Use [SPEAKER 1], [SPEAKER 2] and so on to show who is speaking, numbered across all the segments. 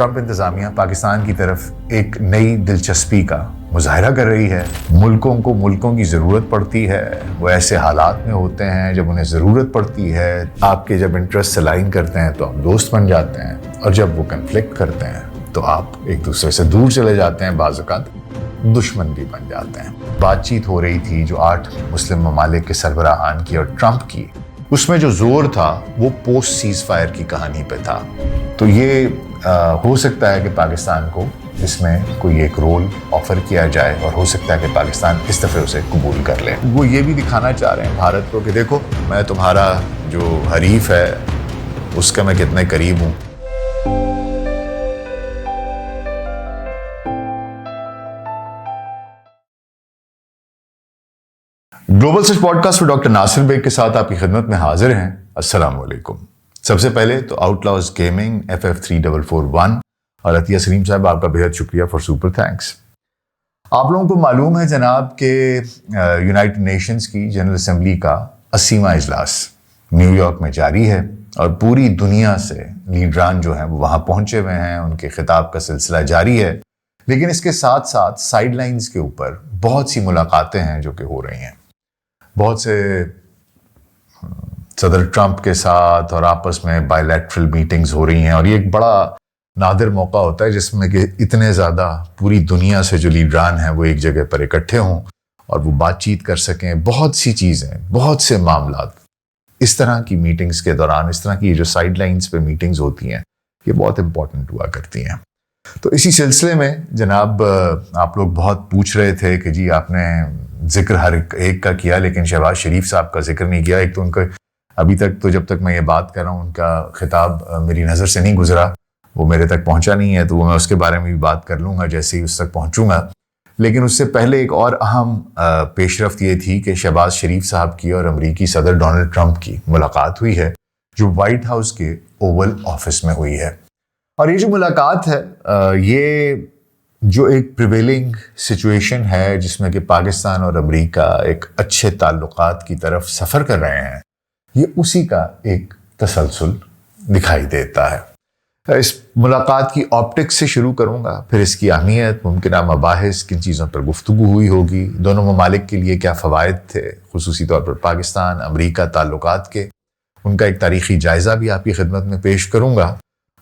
[SPEAKER 1] Trump انتظامیہ پاکستان کی طرف ایک نئی دلچسپی کا مظاہرہ کر رہی ہے. ملکوں کی ضرورت پڑتی ہے. وہ ایسے حالات میں ہوتے ہیں جب انہیں ضرورت پڑتی ہے. آپ کے جب انٹرسٹ الائن کرتے ہیں تو آپ دوست بن جاتے ہیں, اور جب وہ کنفلکٹ کرتے ہیں تو آپ ایک دوسرے سے دور چلے جاتے ہیں, بعض اوقات دشمن بھی بن جاتے ہیں. بات چیت ہو رہی تھی جو 8 مسلم ممالک کے سربراہان کی اور ٹرمپ کی, اس میں جو زور تھا وہ پوسٹ سیز فائر کی کہانی پہ تھا. تو یہ ہو سکتا ہے کہ پاکستان کو اس میں کوئی ایک رول آفر کیا جائے, اور ہو سکتا ہے کہ پاکستان اس دفعہ اسے قبول کر لے. وہ یہ بھی دکھانا چاہ رہے ہیں بھارت کو کہ دیکھو میں تمہارا جو حریف ہے اس کا میں کتنے قریب ہوں. گلوبل سرچ پوڈ کاسٹ میں ڈاکٹر ناصر بیگ کے ساتھ آپ کی خدمت میں حاضر ہیں. السلام علیکم. سب سے پہلے تو آؤٹ لاؤز گیمنگ FF3441 اور عطیہ سلیم صاحب, آپ کا بہت شکریہ فار سپر تھینکس. آپ لوگوں کو معلوم ہے جناب کہ یونائٹڈ نیشنز کی جنرل اسمبلی کا 80واں اجلاس نیو یارک میں جاری ہے, اور پوری دنیا سے لیڈران جو ہیں وہ وہاں پہنچے ہوئے ہیں. ان کے خطاب کا سلسلہ جاری ہے, لیکن اس کے ساتھ ساتھ سائیڈ لائنز کے اوپر بہت سی ملاقاتیں ہیں جو کہ ہو رہی ہیں. بہت سے صدر ٹرمپ کے ساتھ اور آپس میں بائی لیٹرل میٹنگز ہو رہی ہیں, اور یہ ایک بڑا نادر موقع ہوتا ہے جس میں کہ اتنے زیادہ پوری دنیا سے جو لیڈران ہیں وہ ایک جگہ پر اکٹھے ہوں اور وہ بات چیت کر سکیں. بہت سی چیزیں, بہت سے معاملات اس طرح کی میٹنگز کے دوران, اس طرح کی جو سائیڈ لائنز پہ میٹنگز ہوتی ہیں یہ بہت امپورٹنٹ ہوا کرتی ہیں. تو اسی سلسلے میں جناب آپ لوگ بہت پوچھ رہے تھے کہ جی آپ نے ذکر ہر ایک کا کیا لیکن شہباز شریف صاحب کا ذکر نہیں کیا. ایک تو ان کا ابھی تک تو جب تک میں یہ بات کر رہا ہوں ان کا خطاب میری نظر سے نہیں گزرا, وہ میرے تک پہنچا نہیں ہے, تو وہ میں اس کے بارے میں بھی بات کر لوں گا جیسے ہی اس تک پہنچوں گا. لیکن اس سے پہلے ایک اور اہم پیش رفت یہ تھی کہ شہباز شریف صاحب کی اور امریکی صدر ڈونلڈ ٹرمپ کی ملاقات ہوئی ہے جو وائٹ ہاؤس کے اوول آفس میں ہوئی ہے. اور یہ جو ملاقات ہے یہ جو ایک پریویلنگ سچویشن ہے جس میں کہ پاکستان اور امریکہ ایک اچھے تعلقات کی طرف سفر کر رہے ہیں, یہ اسی کا ایک تسلسل دکھائی دیتا ہے. اس ملاقات کی آپٹکس سے شروع کروں گا, پھر اس کی اہمیت, ممکنہ مباحث, کن چیزوں پر گفتگو ہوئی ہوگی, دونوں ممالک کے لیے کیا فوائد تھے, خصوصی طور پر پاکستان امریکہ تعلقات کے, ان کا ایک تاریخی جائزہ بھی آپ کی خدمت میں پیش کروں گا,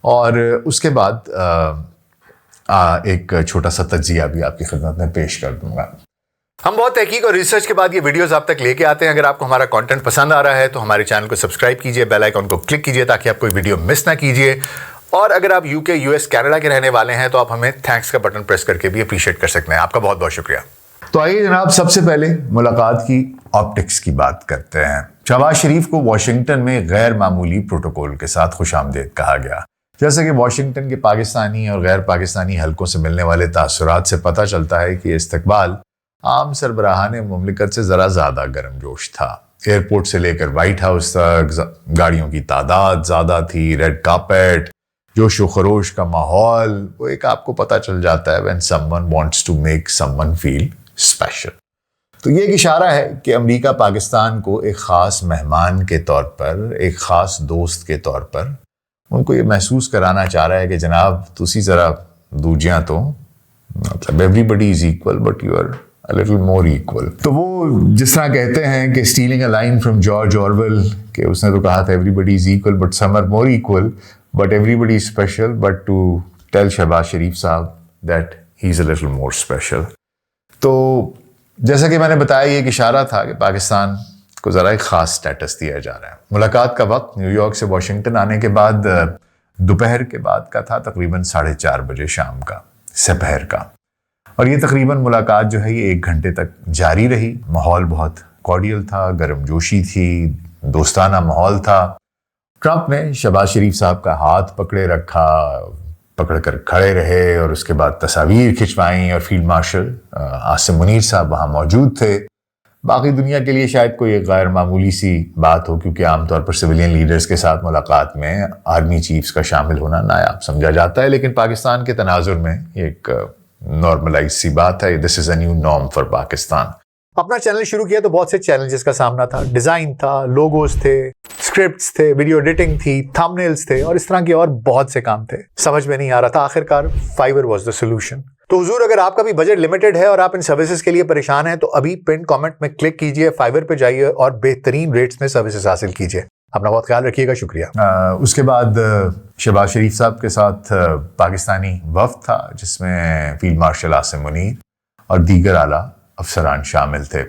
[SPEAKER 1] اور اس کے بعد ایک چھوٹا سا تجزیہ بھی آپ کی خدمت میں پیش کر دوں گا. ہم بہت تحقیق اور ریسرچ کے بعد یہ ویڈیوز آپ تک لے کے آتے ہیں. اگر آپ کو ہمارا کانٹینٹ پسند آ رہا ہے تو ہمارے چینل کو سبسکرائب کیجئے, بیل آئیکن کو کلک کیجئے تاکہ آپ کوئی ویڈیو مس نہ کیجئے. اور اگر آپ UK, US, کینیڈا کے رہنے والے ہیں تو آپ ہمیں تھینکس کا بٹن پریس کر کے بھی اپریشیٹ کر سکتے ہیں. آپ کا بہت بہت شکریہ. تو آئیے جناب سب سے پہلے ملاقات کی آپٹکس کی بات کرتے ہیں. شہباز شریف کو واشنگٹن میں غیر معمولی پروٹوکول کے ساتھ خوش آمدید کہا گیا. جیسا کہ واشنگٹن کے پاکستانی اور غیر پاکستانی حلقوں سے ملنے والے تاثرات سے پتہ چلتا ہے کہ استقبال عام سربراہان مملکت سے ذرا زیادہ گرم جوش تھا. ایئرپورٹ سے لے کر وائٹ ہاؤس تک گاڑیوں کی تعداد زیادہ تھی, ریڈ کارپیٹ, جوش و خروش کا ماحول, وہ ایک آپ کو پتہ چل جاتا ہے when someone wants to make someone feel special. تو یہ ایک اشارہ ہے کہ امریکہ پاکستان کو ایک خاص مہمان کے طور پر, ایک خاص دوست کے طور پر ان کو یہ محسوس کرانا چاہ رہا ہے کہ جناب تسی ذرا دوجیاں تو مطلب everybody is equal but you are a little more equal. تو وہ جس طرح کہتے ہیں کہ stealing a line from George Orwell کہ اس نے تو کہا تھا everybody is equal but some are more equal but everybody is special, but to tell Shahbaz شریف صاحب that he is a little more special. تو جیسا کہ میں نے بتایا یہ ایک اشارہ تھا کہ پاکستان کو ذرا ایک خاص سٹیٹس دیا جا رہا ہے. ملاقات کا وقت نیو یارک سے واشنگٹن آنے کے بعد دوپہر کے بعد کا تھا, تقریباً 4:30 بجے شام کا, سپہر کا, اور یہ تقریباً ملاقات جو ہے یہ 1 گھنٹے تک جاری رہی. ماحول بہت کارڈیل تھا, گرم جوشی تھی, دوستانہ ماحول تھا. ٹرمپ نے شہباز شریف صاحب کا ہاتھ پکڑے رکھا, پکڑ کر کھڑے رہے, اور اس کے بعد تصاویر کھنچوائیں, اور فیلڈ مارشل عاصم منیر صاحب وہاں موجود تھے. باقی دنیا کے لیے شاید کوئی ایک غیر معمولی سی بات ہو, کیونکہ عام طور پر سویلین لیڈرز کے ساتھ ملاقات میں آرمی چیفز کا شامل ہونا نایاب سمجھا جاتا ہے, لیکن پاکستان کے تناظر میں یہ ایک نارملائز سی بات ہے. This is a new norm for Pakistan.
[SPEAKER 2] اپنا چینل شروع کیا تو بہت سے چیلنجز کا سامنا تھا. ڈیزائن تھا, لوگوز تھے, اسکرپٹس تھے, ویڈیو ایڈیٹنگ تھی, تھمبنیلز تھے اور اس طرح کے اور بہت سے کام تھے. سمجھ میں نہیں آ رہا تھا. آخرکار فائبر واز دا سولوشن. تو حضور اگر آپ کا بھی بجٹ لمیٹڈ ہے اور آپ ان سروسز کے لیے پریشان ہیں تو ابھی پن کامنٹ میں کلک کیجئے, فائبر پہ جائیے اور بہترین ریٹس میں سروسز حاصل کیجئے. اپنا بہت خیال رکھیے گا. شکریہ.
[SPEAKER 1] اس کے بعد شہباز شریف صاحب کے ساتھ پاکستانی وفد تھا جس میں فیلڈ مارشل عاصم منیر اور دیگر اعلیٰ افسران شامل تھے.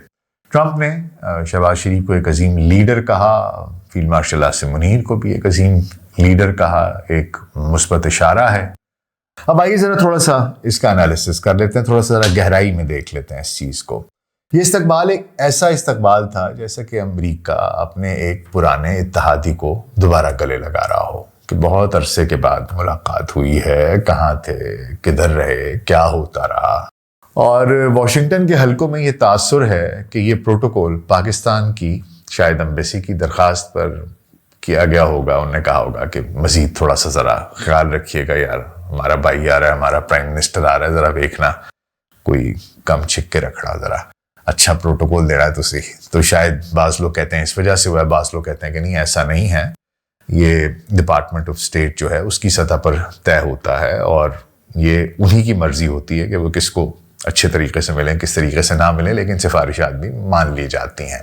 [SPEAKER 1] ٹرمپ نے شہباز شریف کو ایک عظیم لیڈر کہا, فیلڈ مارشل عاصم منیر کو بھی ایک عظیم لیڈر کہا. ایک مثبت اشارہ ہے. اب آئیے ذرا تھوڑا سا اس کا انالیسس کر لیتے ہیں, تھوڑا سا ذرا گہرائی میں دیکھ لیتے ہیں اس چیز کو. یہ استقبال ایک ایسا استقبال تھا جیسا کہ امریکہ اپنے ایک پرانے اتحادی کو دوبارہ گلے لگا رہا ہو کہ بہت عرصے کے بعد ملاقات ہوئی ہے, کہاں تھے, کدھر رہے, کیا ہوتا رہا. اور واشنگٹن کے حلقوں میں یہ تاثر ہے کہ یہ پروٹوکول پاکستان کی شاید ایمبیسی کی درخواست پر کیا گیا ہوگا. انہوں نے کہا ہوگا کہ مزید تھوڑا سا ذرا خیال رکھیے گا یار, ہمارا بھائی آ رہا ہے, ہمارا پرائم منسٹر آ رہا ہے, ذرا دیکھنا کوئی کم چھک کے رکھ رہا, ذرا اچھا پروٹوکول دے رہا ہے تو شاید بعض لوگ کہتے ہیں اس وجہ سے ہوا ہے, بعض لوگ کہتے ہیں کہ نہیں ایسا نہیں ہے, یہ ڈپارٹمنٹ آف اسٹیٹ جو ہے اس کی سطح پر طے ہوتا ہے اور یہ انہی کی مرضی ہوتی ہے کہ وہ کس کو اچھے طریقے سے ملیں, کس طریقے سے نہ ملیں, لیکن سفارشات بھی مان لی جاتی ہیں.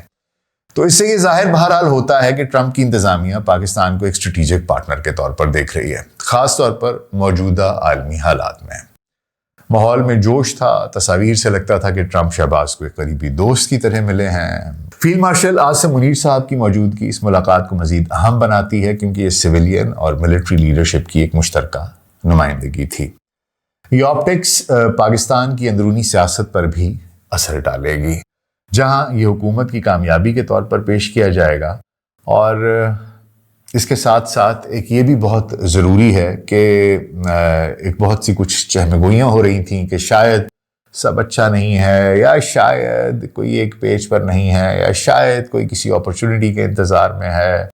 [SPEAKER 1] تو اس سے یہ ظاہر بہرحال ہوتا ہے کہ ٹرمپ کی انتظامیہ پاکستان کو ایک اسٹریٹجک پارٹنر کے طور پر دیکھ رہی ہے, خاص طور پر موجودہ عالمی حالات میں. ماحول میں جوش تھا, تصاویر سے لگتا تھا کہ ٹرمپ شہباز کو ایک قریبی دوست کی طرح ملے ہیں. فیلڈ مارشل عاصم منیر صاحب کی موجودگی اس ملاقات کو مزید اہم بناتی ہے کیونکہ یہ سویلین اور ملٹری لیڈرشپ کی ایک مشترکہ نمائندگی تھی. یہ آپٹکس پاکستان کی اندرونی سیاست پر بھی اثر ڈالے گی, جہاں یہ حکومت کی کامیابی کے طور پر پیش کیا جائے گا. اور اس کے ساتھ ساتھ ایک یہ بھی بہت ضروری ہے کہ ایک بہت سی کچھ چہمگوئیاں ہو رہی تھیں کہ شاید سب اچھا نہیں ہے, یا شاید کوئی ایک پیج پر نہیں ہے, یا شاید کوئی کسی اپرچونٹی کے انتظار میں ہے,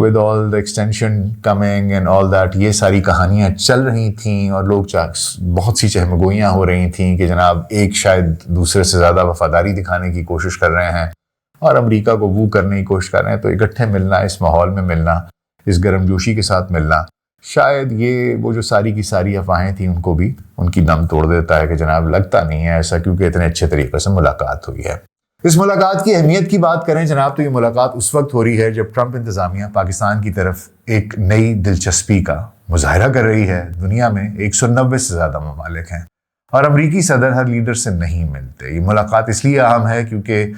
[SPEAKER 1] with all the extension coming and all that. یہ ساری کہانیاں چل رہی تھیں اور لوگ بہت سی چہمگوئیاں ہو رہی تھیں کہ جناب ایک شاید دوسرے سے زیادہ وفاداری دکھانے کی کوشش کر رہے ہیں اور امریکہ کو وہ کرنے کی کوشش کر رہے ہیں. تو اکٹھے ملنا, اس ماحول میں ملنا, اس گرم جوشی کے ساتھ ملنا, شاید یہ وہ جو ساری کی ساری افواہیں تھیں ان کو بھی ان کی دم توڑ دیتا ہے کہ جناب لگتا نہیں ہے ایسا, کیونکہ اتنے اچھے طریقے سے ملاقات ہوئی ہے. اس ملاقات کی اہمیت کی بات کریں جناب تو یہ ملاقات اس وقت ہو رہی ہے جب ٹرمپ انتظامیہ پاکستان کی طرف ایک نئی دلچسپی کا مظاہرہ کر رہی ہے. دنیا میں 190 سے زیادہ ممالک ہیں اور امریکی صدر ہر لیڈر سے نہیں ملتے. یہ ملاقات اس لیے اہم ہے کیونکہ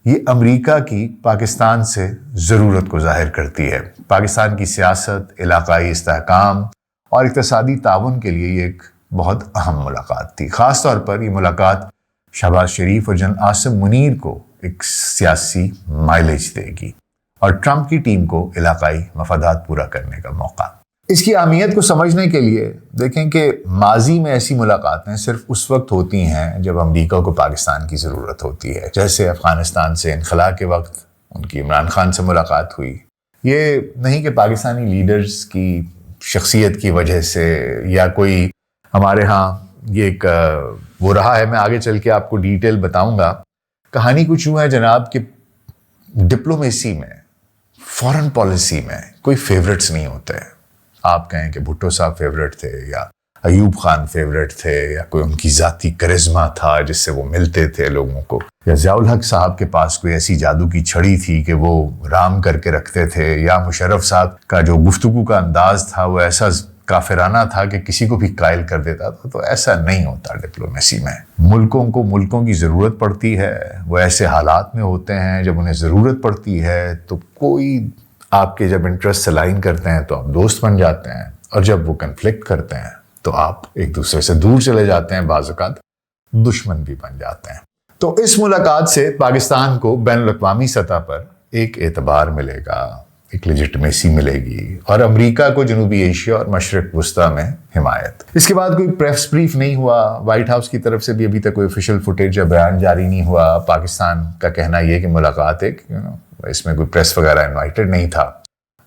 [SPEAKER 1] یہ امریکہ کی پاکستان سے ضرورت کو ظاہر کرتی ہے. پاکستان کی سیاست, علاقائی استحکام اور اقتصادی تعاون کے لیے یہ ایک بہت اہم ملاقات تھی. خاص طور پر یہ ملاقات شہباز شریف اور جنرل عاصم منیر کو ایک سیاسی مائلیج دے گی اور ٹرمپ کی ٹیم کو علاقائی مفادات پورا کرنے کا موقع. اس کی اہمیت کو سمجھنے کے لیے دیکھیں کہ ماضی میں ایسی ملاقاتیں صرف اس وقت ہوتی ہیں جب امریکہ کو پاکستان کی ضرورت ہوتی ہے. جیسے افغانستان سے انخلا کے وقت ان کی عمران خان سے ملاقات ہوئی. یہ نہیں کہ پاکستانی لیڈرز کی شخصیت کی وجہ سے یا کوئی ہمارے ہاں یہ ایک وہ رہا ہے. میں آگے چل کے آپ کو ڈیٹیل بتاؤں گا. کہانی کچھ یوں ہے جناب کہ ڈپلومیسی میں, فارن پالیسی میں کوئی فیورٹس نہیں ہوتے. آپ کہیں کہ بھٹو صاحب فیورٹ تھے یا ایوب خان فیورٹ تھے یا کوئی ان کی ذاتی کرزما تھا جس سے وہ ملتے تھے لوگوں کو, یا ضیاء الحق صاحب کے پاس کوئی ایسی جادو کی چھڑی تھی کہ وہ رام کر کے رکھتے تھے, یا مشرف صاحب کا جو گفتگو کا انداز تھا وہ ایسا کافرانہ تھا کہ کسی کو بھی قائل کر دیتا تھا. تو ایسا نہیں ہوتا ڈپلومیسی میں. ملکوں کو ملکوں کی ضرورت پڑتی ہے, وہ ایسے حالات میں ہوتے ہیں جب انہیں ضرورت پڑتی ہے تو کوئی آپ کے جب انٹرسٹ الائن کرتے ہیں تو آپ دوست بن جاتے ہیں, اور جب وہ کنفلکٹ کرتے ہیں تو آپ ایک دوسرے سے دور چلے جاتے ہیں, بعض اوقات دشمن بھی بن جاتے ہیں. تو اس ملاقات سے پاکستان کو بین الاقوامی سطح پر ایک اعتبار ملے گا, ایک لیجٹمیسی ملے گی, اور امریکہ کو جنوبی ایشیا اور مشرق وسطیٰ میں حمایت. اس کے بعد کوئی پریس بریف نہیں ہوا. وائٹ ہاؤس کی طرف سے بھی ابھی تک کوئی آفیشیل فوٹیج یا بیان جاری نہیں ہوا. پاکستان کا کہنا یہ کہ ملاقات ایک اس میں کوئی پریس وغیرہ انوائٹڈ نہیں تھا.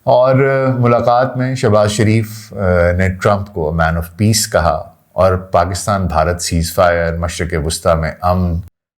[SPEAKER 1] اور ملاقات میں شہباز شریف نے ٹرمپ کو مین آف پیس کہا, اور پاکستان بھارت سیز فائر, مشرق وسطیٰ میں امن,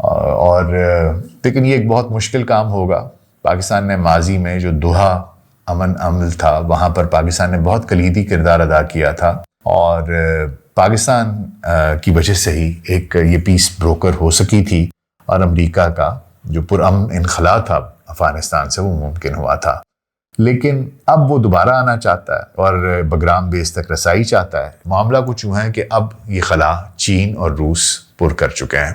[SPEAKER 1] اور لیکن یہ ایک بہت مشکل کام ہوگا. پاکستان نے ماضی میں جو دوحہ امن عمل تھا وہاں پر پاکستان نے بہت کلیدی کردار ادا کیا تھا, اور پاکستان کی وجہ سے ہی ایک یہ پیس بروکر ہو سکی تھی, اور امریکہ کا جو پرامن انخلا تھا افغانستان سے وہ ممکن ہوا تھا. لیکن اب وہ دوبارہ آنا چاہتا ہے اور بگرام بیس تک رسائی چاہتا ہے. معاملہ کچھ یوں ہے کہ اب یہ خلا چین اور روس پر کر چکے ہیں.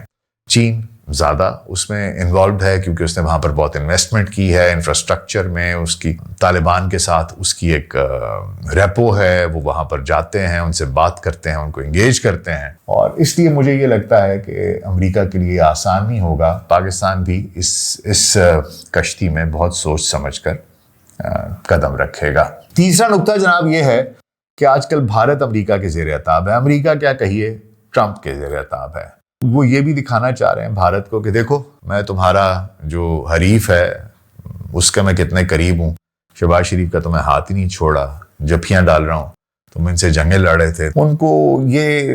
[SPEAKER 1] چین زیادہ اس میں انوالوڈ ہے کیونکہ اس نے وہاں پر بہت انویسٹمنٹ کی ہے انفراسٹرکچر میں. اس کی طالبان کے ساتھ اس کی ایک ریپو ہے, وہ وہاں پر جاتے ہیں, ان سے بات کرتے ہیں, ان کو انگیج کرتے ہیں. اور اس لیے مجھے یہ لگتا ہے کہ امریکہ کے لیے آسان نہیں ہوگا. پاکستان بھی اس کشتی میں بہت سوچ سمجھ کر قدم رکھے گا. تیسرا نقطہ جناب یہ ہے کہ آج کل بھارت امریکہ کے زیر اعتاب ہے. امریکہ کیا کہیے ٹرمپ کے زیر اعتاب ہے. وہ یہ بھی دکھانا چاہ رہے ہیں بھارت کو کہ دیکھو میں تمہارا جو حریف ہے اس کا میں کتنے قریب ہوں. شہباز شریف کا تو میں ہاتھ ہی نہیں چھوڑا, جپھیاں ڈال رہا ہوں, تم ان سے جنگیں لڑ رہے تھے. ان کو یہ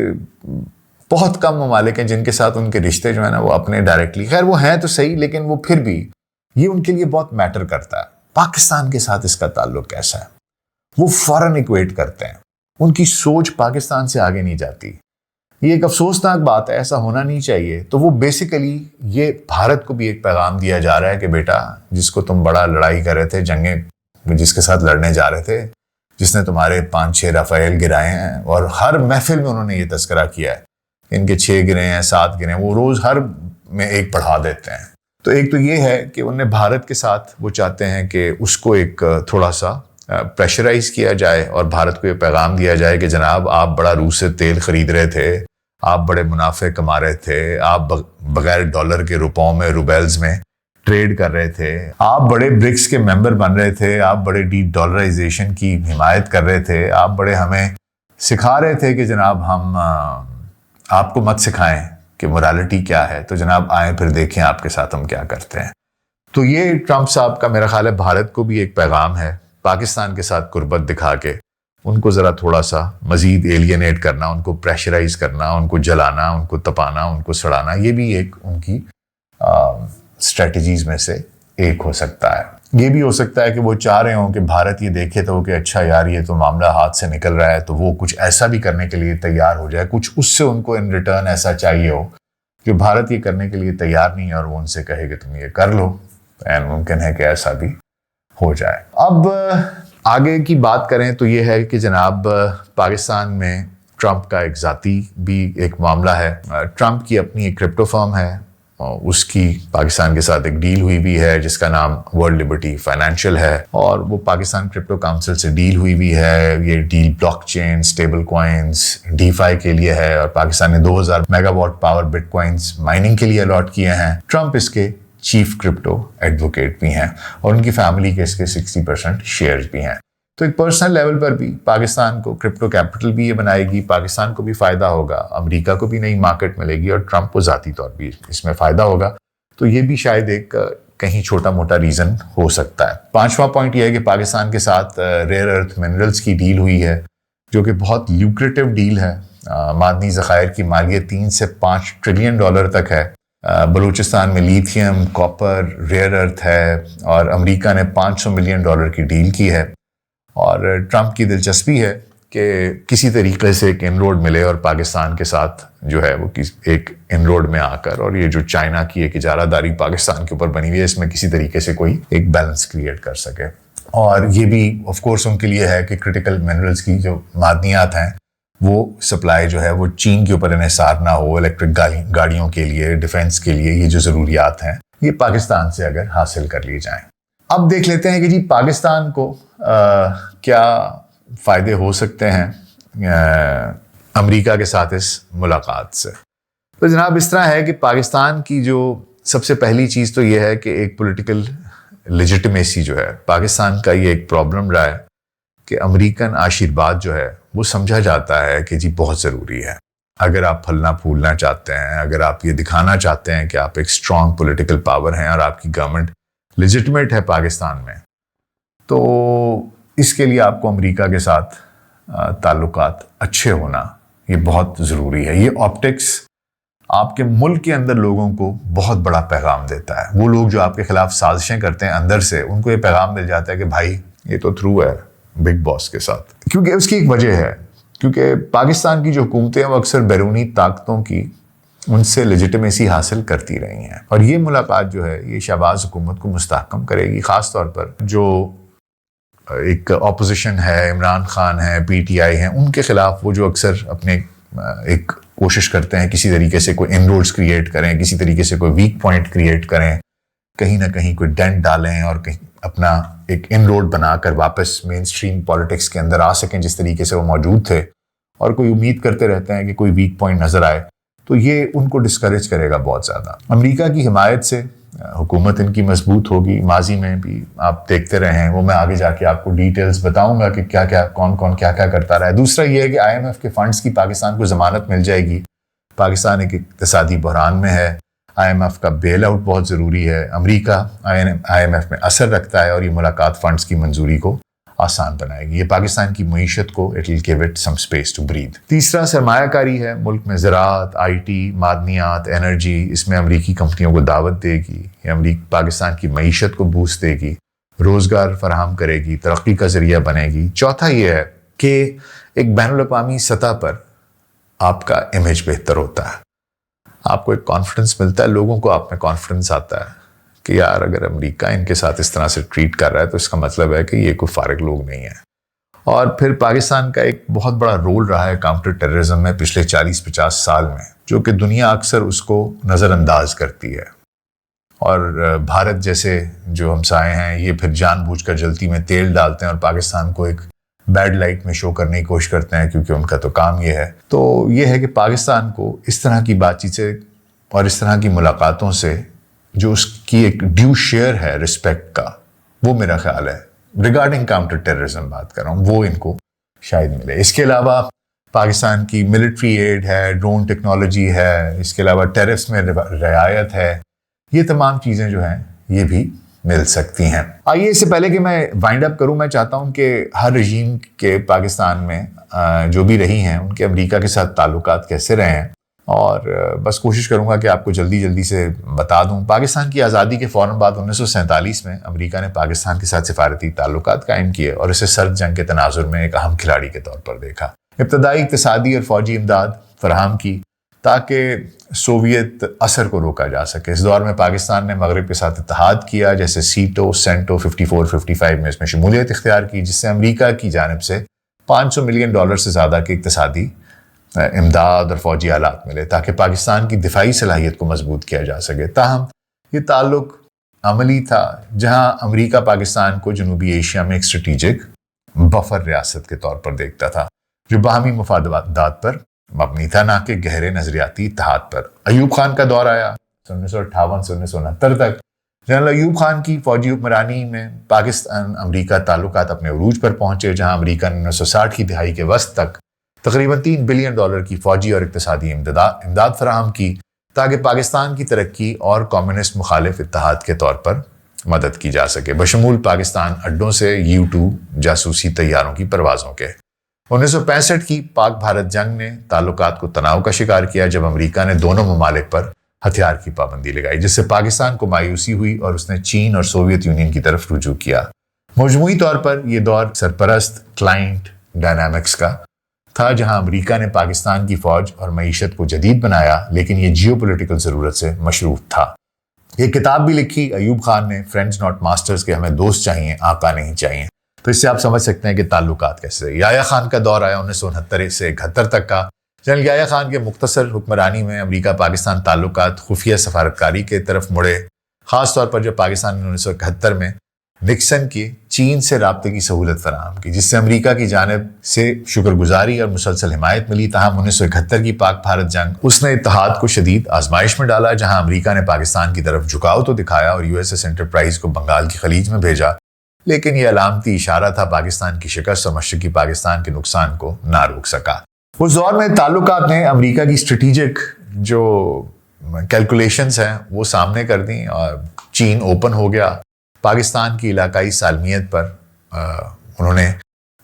[SPEAKER 1] بہت کم ممالک ہیں جن کے ساتھ ان کے رشتے جو ہیں نا وہ اپنے ڈائریکٹلی, خیر وہ ہیں تو صحیح, لیکن وہ پھر بھی یہ ان کے لیے بہت میٹر کرتا ہے. پاکستان کے ساتھ اس کا تعلق کیسا ہے, وہ فوراً ایکویٹ کرتے ہیں. ان کی سوچ پاکستان سے آگے نہیں جاتی. یہ ایک افسوسناک بات ہے, ایسا ہونا نہیں چاہیے. تو وہ بیسیکلی یہ بھارت کو بھی ایک پیغام دیا جا رہا ہے کہ بیٹا جس کو تم بڑا لڑائی کر رہے تھے, جنگیں جس کے ساتھ لڑنے جا رہے تھے, جس نے تمہارے 5-6 رافیل گرائے ہیں, اور ہر محفل میں انہوں نے یہ تذکرہ کیا ہے ان کے 6 گرے ہیں 7 گرے ہیں, وہ روز ہر میں ایک بڑھا دیتے ہیں. تو ایک تو یہ ہے کہ انہیں بھارت کے ساتھ وہ چاہتے ہیں کہ اس کو ایک تھوڑا سا پریشرائز کیا جائے اور بھارت کو یہ پیغام دیا جائے کہ جناب آپ بڑا روس سے تیل خرید رہے تھے, آپ بڑے منافع کما رہے تھے, آپ بغیر ڈالر کے روپوں میں روبیلز میں ٹریڈ کر رہے تھے, آپ بڑے برکس کے ممبر بن رہے تھے, آپ بڑے ڈی ڈالرائزیشن کی حمایت کر رہے تھے, آپ بڑے ہمیں سکھا رہے تھے کہ جناب ہم آپ کو مت سکھائیں کہ مورالٹی کیا ہے, تو جناب آئیں پھر دیکھیں آپ کے ساتھ ہم کیا کرتے ہیں. تو یہ ٹرمپ صاحب کا میرا خیال ہے بھارت کو بھی ایک پیغام ہے, پاکستان کے ساتھ قربت دکھا کے ان کو ذرا تھوڑا سا مزید ایلینیٹ کرنا, ان کو پریشرائز کرنا, ان کو جلانا, ان کو تپانا, ان کو سڑانا, یہ بھی ایک ان کی اسٹریٹجیز میں سے ایک ہو سکتا ہے. یہ بھی ہو سکتا ہے کہ وہ چاہ رہے ہوں کہ بھارت یہ دیکھے تو کہ اچھا یار یہ تو معاملہ ہاتھ سے نکل رہا ہے, تو وہ کچھ ایسا بھی کرنے کے لیے تیار ہو جائے, کچھ اس سے ان کو ان ریٹرن ایسا چاہیے ہو کہ بھارت یہ کرنے کے لیے تیار نہیں ہے اور وہ ان سے کہے کہ تم یہ کر لو. ممکن ہے کہ ایسا بھی ہو جائے. اب آگے کی بات کریں تو یہ ہے کہ جناب پاکستان میں ٹرمپ کا ایک ذاتی بھی ایک معاملہ ہے. ٹرمپ کی اپنی ایک کرپٹو فرم ہے, اس کی پاکستان کے ساتھ ایک ڈیل ہوئی بھی ہے جس کا نام ورلڈ لبرٹی فائنینشیل ہے, اور وہ پاکستان کرپٹو کاؤنسل سے ڈیل ہوئی بھی ہے. یہ deal blockchain, stablecoins, DeFi کے لیے ہے, اور پاکستان نے 2000 megawatt power bitcoins mining کے لیے الاٹ کیے ہیں. ٹرمپ اس کے چیف کرپٹو ایڈوکیٹ بھی ہیں, اور ان کی فیملی کے اس کے 60% شیئرز بھی ہیں. تو ایک پرسنل لیول پر بھی پاکستان کو کرپٹو کیپٹل بھی یہ بنائے گی, پاکستان کو بھی فائدہ ہوگا, امریکہ کو بھی نئی مارکیٹ ملے گی, اور ٹرمپ کو ذاتی طور بھی اس میں فائدہ ہوگا. تو یہ بھی شاید ایک کہیں چھوٹا موٹا ریزن ہو سکتا ہے. 5واں پوائنٹ یہ ہے کہ پاکستان کے ساتھ ریئر ارتھ منرلز کی ڈیل ہوئی ہے جو کہ بہت لیوکریٹو ڈیل ہے. معدنی ذخائر کی مالیت 3 سے 5 ٹریلین ڈالر تک ہے. بلوچستان میں لیتھیم, کاپر, ریئر ارتھ ہے, اور امریکہ نے $500 ملین کی ڈیل کی ہے. اور ٹرمپ کی دلچسپی ہے کہ کسی طریقے سے ایک ان روڈ ملے اور پاکستان کے ساتھ جو ہے وہ ایک ان روڈ میں آ کر, اور یہ جو چائنا کی ایک اجارہ داری پاکستان کے اوپر بنی ہوئی ہے اس میں کسی طریقے سے کوئی ایک بیلنس کریٹ کر سکے. اور یہ بھی آف کورس ان کے لیے ہے کہ کرٹیکل منرلز کی جو معدنیات ہیں وہ سپلائی جو ہے وہ چین کے اوپر انحصار نہ ہو. الیکٹرک گاڑیوں کے لیے, ڈیفنس کے لیے یہ جو ضروریات ہیں یہ پاکستان سے اگر حاصل کر لی جائیں. اب دیکھ لیتے ہیں کہ جی پاکستان کو کیا فائدے ہو سکتے ہیں امریکہ کے ساتھ اس ملاقات سے. تو جناب اس طرح ہے کہ پاکستان کی جو سب سے پہلی چیز تو یہ ہے کہ ایک پولیٹیکل لیجٹمیسی جو ہے پاکستان کا, یہ ایک پرابلم رہا ہے کہ امریکن آشیرواد جو ہے وہ سمجھا جاتا ہے کہ جی بہت ضروری ہے. اگر آپ پھلنا پھولنا چاہتے ہیں, اگر آپ یہ دکھانا چاہتے ہیں کہ آپ ایک اسٹرانگ پولیٹیکل پاور ہیں اور آپ کی گورنمنٹ لیجٹمیٹ ہے پاکستان میں, تو اس کے لیے آپ کو امریکہ کے ساتھ تعلقات اچھے ہونا یہ بہت ضروری ہے. یہ آپٹکس آپ کے ملک کے اندر لوگوں کو بہت بڑا پیغام دیتا ہے. وہ لوگ جو آپ کے خلاف سازشیں کرتے ہیں اندر سے، ان کو یہ پیغام مل جاتا ہے کہ بھائی یہ تو تھرو ہے بگ باس کے ساتھ. کیونکہ اس کی ایک وجہ ہے، کیونکہ پاکستان کی جو حکومتیں ہیں وہ اکثر بیرونی طاقتوں کی ان سے لیجیٹمیسی حاصل کرتی رہی ہیں، اور یہ ملاقات جو ہے یہ شہباز حکومت کو مستحکم کرے گی. خاص طور پر جو ایک اپوزیشن ہے، عمران خان ہے، پی ٹی آئی ہیں، ان کے خلاف وہ جو اکثر اپنے ایک کوشش کرتے ہیں کسی طریقے سے کوئی ان روڈز کریٹ کریں، کسی طریقے سے کوئی ویک پوائنٹ کریٹ کریں، کہیں نہ کہیں کوئی ڈینٹ ڈالیں اور کہیں اپنا ایک ان روڈ بنا کر واپس مین اسٹریم پالیٹکس کے اندر آ سکیں جس طریقے سے وہ موجود تھے، اور کوئی امید کرتے رہتے ہیں کہ کوئی ویک پوائنٹ نظر آئے، تو یہ ان کو ڈسکریج کرے گا بہت زیادہ. امریکہ کی حمایت سے حکومت ان کی مضبوط ہوگی. ماضی میں بھی آپ دیکھتے رہے ہیں، وہ میں آگے جا کے آپ کو ڈیٹیلز بتاؤں گا کہ کیا کیا کون کیا کرتا رہا ہے. دوسرا یہ ہے کہ آئی ایم ایف کے فنڈز کی پاکستان کو ضمانت مل جائے گی. پاکستان ایک اقتصادی بحران میں ہے، آئی ایم ایف کا بیل آؤٹ بہت ضروری ہے. امریکہ آئی ایم ایف میں اثر رکھتا ہے اور یہ ملاقات فنڈز کی منظوری کو آسان بنائے گی. یہ پاکستان کی معیشت کو it will give it some space to breathe. تیسرا سرمایہ کاری ہے. ملک میں زراعت، آئی ٹی، معدنیات، انرجی، اس میں امریکی کمپنیوں کو دعوت دے گی. یہ پاکستان کی معیشت کو بوسٹ دے گی، روزگار فراہم کرے گی، ترقی کا ذریعہ بنے گی. چوتھا یہ ہے کہ ایک بین الاقوامی سطح پر آپ کا امیج بہتر ہوتا ہے، آپ کو ایک کانفیڈنس ملتا ہے، لوگوں کو آپ میں کانفیڈنس آتا ہے کہ یار اگر امریکہ ان کے ساتھ اس طرح سے ٹریٹ کر رہا ہے تو اس کا مطلب ہے کہ یہ کوئی فارغ لوگ نہیں ہیں. اور پھر پاکستان کا ایک بہت بڑا رول رہا ہے کاؤنٹر ٹیررزم میں پچھلے 40-50 سال میں، جو کہ دنیا اکثر اس کو نظر انداز کرتی ہے. اور بھارت جیسے جو ہمسائے ہیں یہ پھر جان بوجھ کر جلتی میں تیل ڈالتے ہیں اور پاکستان کو ایک بیڈ لائٹ میں شو کرنے کی کوشش کرتے ہیں، کیونکہ ان کا تو کام یہ ہے. تو یہ ہے کہ پاکستان کو اس طرح کی بات چیت سے اور اس طرح کی ملاقاتوں سے جو اس کی ایک ڈیو شیئر ہے رسپیکٹ کا، وہ میرا خیال ہے ریگارڈنگ کاؤنٹر ٹیررزم بات کر رہا ہوں، وہ ان کو شاید ملے. اس کے علاوہ پاکستان کی ملٹری ایڈ ہے، ڈرون ٹیکنالوجی ہے، اس کے علاوہ ٹیرفس میں رعایت ہے، یہ تمام چیزیں جو ہیں یہ بھی مل سکتی ہیں. آئیے اس سے پہلے کہ میں وائنڈ اپ کروں، میں چاہتا ہوں کہ ہر رژیم کے پاکستان میں جو بھی رہی ہیں ان کے امریکہ کے ساتھ تعلقات کیسے رہے ہیں، اور بس کوشش کروں گا کہ آپ کو جلدی سے بتا دوں. پاکستان کی آزادی کے فوراً بعد 1947 میں امریکہ نے پاکستان کے ساتھ سفارتی تعلقات قائم کیے اور اسے سرد جنگ کے تناظر میں ایک اہم کھلاڑی کے طور پر دیکھا. ابتدائی اقتصادی اور فوجی امداد فراہم کی تاکہ سوویت اثر کو روکا جا سکے. اس دور میں پاکستان نے مغرب کے ساتھ اتحاد کیا، جیسے سیٹو، سینٹو 54-55 میں اس میں شمولیت اختیار کی، جس سے امریکہ کی جانب سے $500 ملین سے زیادہ کے اقتصادی امداد اور فوجی آلات ملے تاکہ پاکستان کی دفاعی صلاحیت کو مضبوط کیا جا سکے. تاہم یہ تعلق عملی تھا، جہاں امریکہ پاکستان کو جنوبی ایشیا میں ایک اسٹریٹجک بفر ریاست کے طور پر دیکھتا تھا جو باہمی مفادات پر مبنی تھا، نہ کہ گہرے نظریاتی اتحاد پر. ایوب خان کا دور آیا 1958 سے 1969 تک. جنرل ایوب خان کی فوجی حکمرانی میں پاکستان امریکہ تعلقات اپنے عروج پر پہنچے، جہاں امریکہ نے 1960 کی دہائی کے وسط تک تقریباً $3 بلین کی فوجی اور اقتصادی امداد فراہم کی تاکہ پاکستان کی ترقی اور کمیونسٹ مخالف اتحاد کے طور پر مدد کی جا سکے، بشمول پاکستان اڈوں سے U-2 جاسوسی طیاروں کی پروازوں کے. 1965 کی پاک بھارت جنگ نے تعلقات کو تناؤ کا شکار کیا جب امریکہ نے دونوں ممالک پر ہتھیار کی پابندی لگائی، جس سے پاکستان کو مایوسی ہوئی اور اس نے چین اور سوویت یونین کی طرف رجوع کیا. مجموعی طور پر یہ دور سرپرست کلائنٹ ڈائنامکس کا تھا، جہاں امریکہ نے پاکستان کی فوج اور معیشت کو جدید بنایا، لیکن یہ جیو پولیٹیکل ضرورت سے مشروط تھا. یہ کتاب بھی لکھی ایوب خان نے، فرینڈز ناٹ ماسٹرز، کے ہمیں دوست چاہیے آقا نہیں چاہیے. تو اس سے آپ سمجھ سکتے ہیں کہ تعلقات کیسے. یحییٰ خان کا دور آیا 1969 سے 71 تک کا. جنرل یحییٰ خان کے مختصر حکمرانی میں امریکہ پاکستان تعلقات خفیہ سفارتکاری کے طرف مڑے، خاص طور پر جب پاکستان نے 1971 میں نکسن کی چین سے رابطے کی سہولت فراہم کی، جس سے امریکہ کی جانب سے شکر گزاری اور مسلسل حمایت ملی. تاہم 1971 کی پاک بھارت جنگ اس نے اتحاد کو شدید آزمائش میں ڈالا، جہاں امریکہ نے پاکستان کی طرف جھکاؤ تو دکھایا اور USS انٹرپرائز کو بنگال کی خلیج میں بھیجا، لیکن یہ علامتی اشارہ تھا، پاکستان کی شکست اور مشرقی پاکستان کے نقصان کو نہ روک سکا. اس دور میں تعلقات نے امریکہ کی اسٹریٹجک جو کیلکولیشنز ہیں وہ سامنے کر دیں اور چین اوپن ہو گیا. پاکستان کی علاقائی سالمیت پر انہوں نے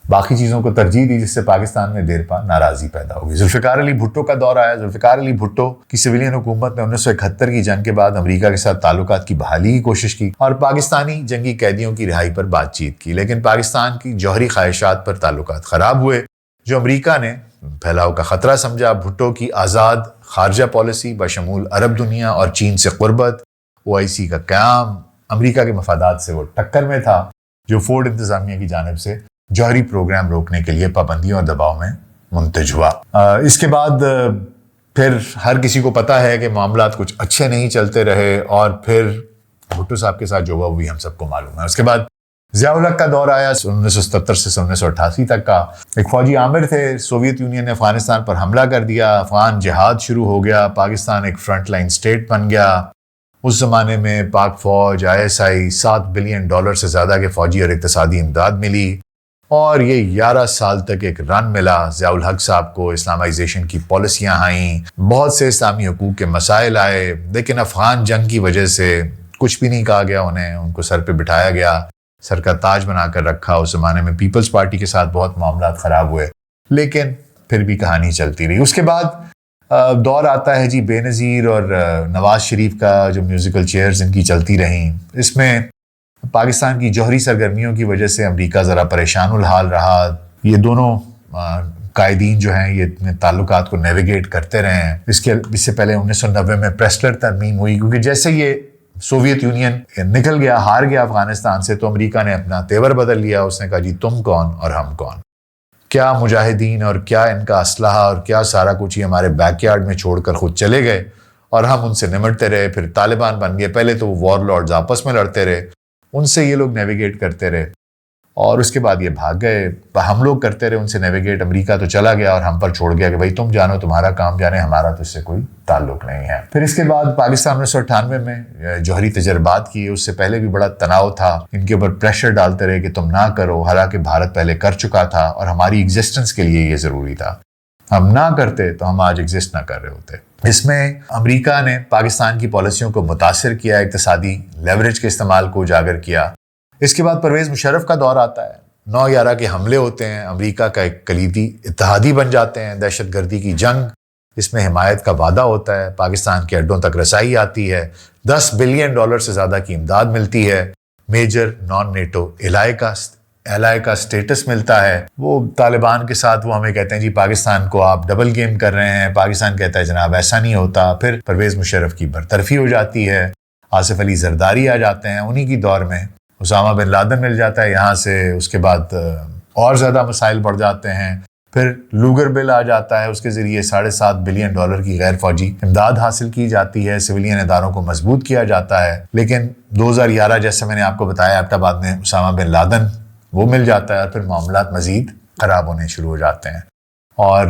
[SPEAKER 1] باقی چیزوں کو ترجیح دی، جس سے پاکستان میں دیر پا ناراضی پیدا ہوگی۔ ذوالفقار علی بھٹو کا دور آیا۔ ذوالفقار علی بھٹو کی سویلین حکومت نے 1971 کی جنگ کے بعد امریکہ کے ساتھ تعلقات کی بحالی کی کوشش کی اور پاکستانی جنگی قیدیوں کی رہائی پر بات چیت کی، لیکن پاکستان کی جوہری خواہشات پر تعلقات خراب ہوئے، جو امریکہ نے پھیلاؤ کا خطرہ سمجھا۔ بھٹو کی آزاد خارجہ پالیسی بشمول عرب دنیا اور چین سے قربت، OIC کا قیام، امریکہ کے مفادات سے وہ ٹکر میں تھا، جو فورڈ انتظامیہ کی جانب سے جوہری پروگرام روکنے کے لیے پابندیوں اور دباؤ میں منتج ہوا۔ اس کے بعد پھر ہر کسی کو پتا ہے کہ معاملات کچھ اچھے نہیں چلتے رہے، اور پھر بھٹو صاحب کے ساتھ جو ہوا وہ بھی ہم سب کو معلوم ہے۔ اس کے بعد ضیاء الحق کا دور آیا 1977 سے 1988 تک کا۔ ایک فوجی عامر تھے، سوویت یونین نے افغانستان پر حملہ کر دیا، افغان جہاد شروع ہو گیا، پاکستان ایک فرنٹ لائن سٹیٹ بن گیا۔ اس زمانے میں پاک فوج ISI $7 بلین سے زیادہ کے فوجی اور اقتصادی امداد ملی، اور یہ 11 سال تک ایک رن ملا ضیاء الحق صاحب کو۔ اسلامائزیشن کی پالیسیاں آئیں، بہت سے اسلامی حقوق کے مسائل آئے، لیکن افغان جنگ کی وجہ سے کچھ بھی نہیں کہا گیا انہیں، ان کو سر پہ بٹھایا گیا، سر کا تاج بنا کر رکھا۔ اس زمانے میں پیپلز پارٹی کے ساتھ بہت معاملات خراب ہوئے، لیکن پھر بھی کہانی چلتی رہی۔ اس کے بعد دور آتا ہے جی بے نظیر اور نواز شریف کا، جو میوزیکل چیئرز ان کی چلتی رہیں۔ اس میں پاکستان کی جوہری سرگرمیوں کی وجہ سے امریکہ ذرا پریشان الحال رہا۔ یہ دونوں قائدین جو ہیں یہ اپنے تعلقات کو نیویگیٹ کرتے رہے ہیں۔ اس سے پہلے 1990 میں پریسلر ترمیم ہوئی، کیونکہ جیسے یہ سوویت یونین نکل گیا، ہار گیا افغانستان سے، تو امریکہ نے اپنا تیور بدل لیا۔ اس نے کہا جی تم کون اور ہم کون، کیا مجاہدین اور کیا ان کا اسلحہ اور کیا سارا کچھ ہی ہمارے بیک یارڈ میں چھوڑ کر خود چلے گئے، اور ہم ان سے نمٹتے رہے۔ پھر طالبان بن گئے، پہلے تو وہ وار لارڈز آپس میں لڑتے رہے، ان سے یہ لوگ نیویگیٹ کرتے رہے، اور اس کے بعد یہ بھاگ گئے، ہم لوگ کرتے رہے ان سے نیویگیٹ۔ امریکہ تو چلا گیا اور ہم پر چھوڑ گیا کہ بھائی تم جانو، تمہارا کام جانے، ہمارا تو اس سے کوئی تعلق نہیں ہے۔ پھر اس کے بعد پاکستان 1998 میں جوہری تجربات کیے، اس سے پہلے بھی بڑا تناؤ تھا، ان کے اوپر پریشر ڈالتے رہے کہ تم نہ کرو، حالانکہ بھارت پہلے کر چکا تھا اور ہماری ایگزسٹنس کے لیے یہ ضروری تھا۔ ہم نہ کرتے تو ہم آج ایگزسٹ نہ کر رہے ہوتے۔ اس میں امریکہ نے پاکستان کی پالیسیوں کو متاثر کیا، اقتصادی لیوریج کے استعمال کو اجاگر کیا۔ اس کے بعد پرویز مشرف کا دور آتا ہے، 9/11 کے حملے ہوتے ہیں، امریکہ کا ایک کلیدی اتحادی بن جاتے ہیں، دہشت گردی کی جنگ، اس میں حمایت کا وعدہ ہوتا ہے، پاکستان کے اڈوں تک رسائی آتی ہے، $10 بلین سے زیادہ کی امداد ملتی ہے، میجر نان نیٹو ایلائی کا سٹیٹس ملتا ہے۔ وہ طالبان کے ساتھ وہ ہمیں کہتے ہیں جی پاکستان کو آپ ڈبل گیم کر رہے ہیں، پاکستان کہتا ہے جناب ایسا نہیں ہوتا۔ پھر پرویز مشرف کی برطرفی ہو جاتی ہے، آصف علی زرداری آ جاتے ہیں، انہی کی دور میں اسامہ بن لادن مل جاتا ہے یہاں سے۔ اس کے بعد اور زیادہ مسائل بڑھ جاتے ہیں، پھر لوگر بل آ جاتا ہے، اس کے ذریعے $7.5 بلین کی غیر فوجی امداد حاصل کی جاتی ہے، سویلین اداروں کو مضبوط کیا جاتا ہے۔ لیکن 2011 جیسے میں نے آپ کو بتایا ایبٹ آباد میں اسامہ بن لادن وہ مل جاتا ہے، اور پھر معاملات مزید خراب ہونے شروع ہو جاتے ہیں، اور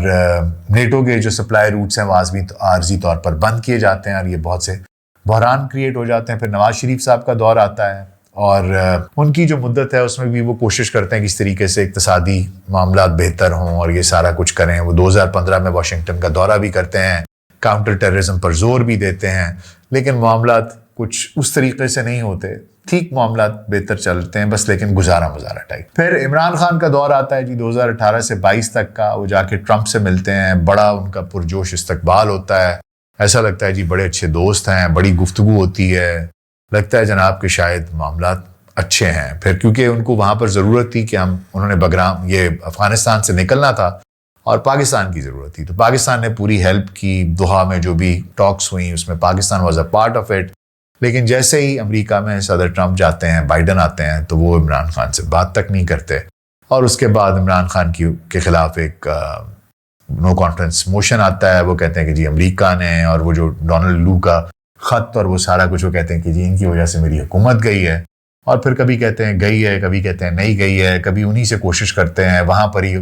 [SPEAKER 1] نیٹو کے جو سپلائی روٹس ہیں وہ عارضی طور پر بند کیے جاتے ہیں، اور یہ بہت سے بحران کریٹ ہو جاتے ہیں۔ پھر نواز شریف صاحب کا دور آتا ہے، اور ان کی جو مدت ہے اس میں بھی وہ کوشش کرتے ہیں کہ اس طریقے سے اقتصادی معاملات بہتر ہوں اور یہ سارا کچھ کریں۔ وہ 2015 میں واشنگٹن کا دورہ بھی کرتے ہیں، کاؤنٹر ٹیررزم پر زور بھی دیتے ہیں، لیکن معاملات کچھ اس طریقے سے نہیں ہوتے، ٹھیک معاملات بہتر چلتے ہیں بس، لیکن گزارا ٹائپ۔ پھر عمران خان کا دور آتا ہے جی 2018 سے 22 تک کا، وہ جا کے ٹرمپ سے ملتے ہیں، بڑا ان کا پرجوش استقبال ہوتا ہے، ایسا لگتا ہے جی بڑے اچھے دوست ہیں، بڑی گفتگو ہوتی ہے، لگتا ہے جناب کہ شاید معاملات اچھے ہیں۔ پھر کیونکہ ان کو وہاں پر ضرورت تھی کہ انہوں نے بگرام یہ افغانستان سے نکلنا تھا اور پاکستان کی ضرورت تھی، تو پاکستان نے پوری ہیلپ کی، دوحہ میں جو بھی ٹاکس ہوئیں اس میں Pakistan was a part of it. لیکن جیسے ہی امریکہ میں صدر ٹرمپ جاتے ہیں، بائیڈن آتے ہیں، تو وہ عمران خان سے بات تک نہیں کرتے، اور اس کے بعد عمران خان کے خلاف ایک نو کانفیڈنس موشن آتا ہے۔ وہ کہتے ہیں کہ جی امریکہ نے، اور وہ جو ڈونلڈ لو کا خط اور وہ سارا کچھ، وہ کہتے ہیں کہ جی ان کی وجہ سے میری حکومت گئی ہے، اور پھر کبھی کہتے ہیں گئی ہے، کبھی کہتے ہیں نہیں گئی ہے، کبھی انہی سے کوشش کرتے ہیں، وہاں پر ہی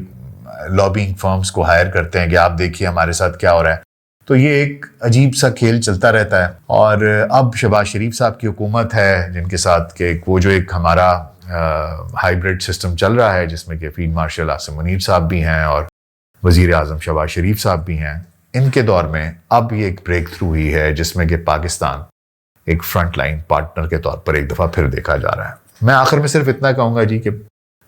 [SPEAKER 1] لابینگ فرمز کو ہائر کرتے ہیں کہ آپ دیکھیے ہمارے ساتھ کیا ہو رہا ہے۔ تو یہ ایک عجیب سا کھیل چلتا رہتا ہے۔ اور اب شہباز شریف صاحب کی حکومت ہے جن کے ساتھ کہ وہ جو ایک ہمارا ہائیبرڈ سسٹم چل رہا ہے، جس میں کہ فیلڈ مارشل عاصم منیر صاحب بھی ہیں اور وزیر اعظم شہباز شریف صاحب بھی ہیں، ان کے دور میں اب یہ ایک بریک تھرو ہوئی ہے جس میں کہ پاکستان ایک فرنٹ لائن پارٹنر کے طور پر ایک دفعہ پھر دیکھا جا رہا ہے۔ میں آخر میں صرف اتنا کہوں گا جی کہ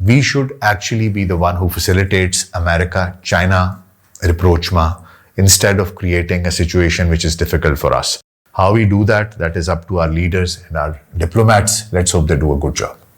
[SPEAKER 1] we should actually be the one who facilitates America-China rapprochement instead of creating a situation which is difficult for us. How we do that, that is up to our leaders and our diplomats. Let's hope they do a good job.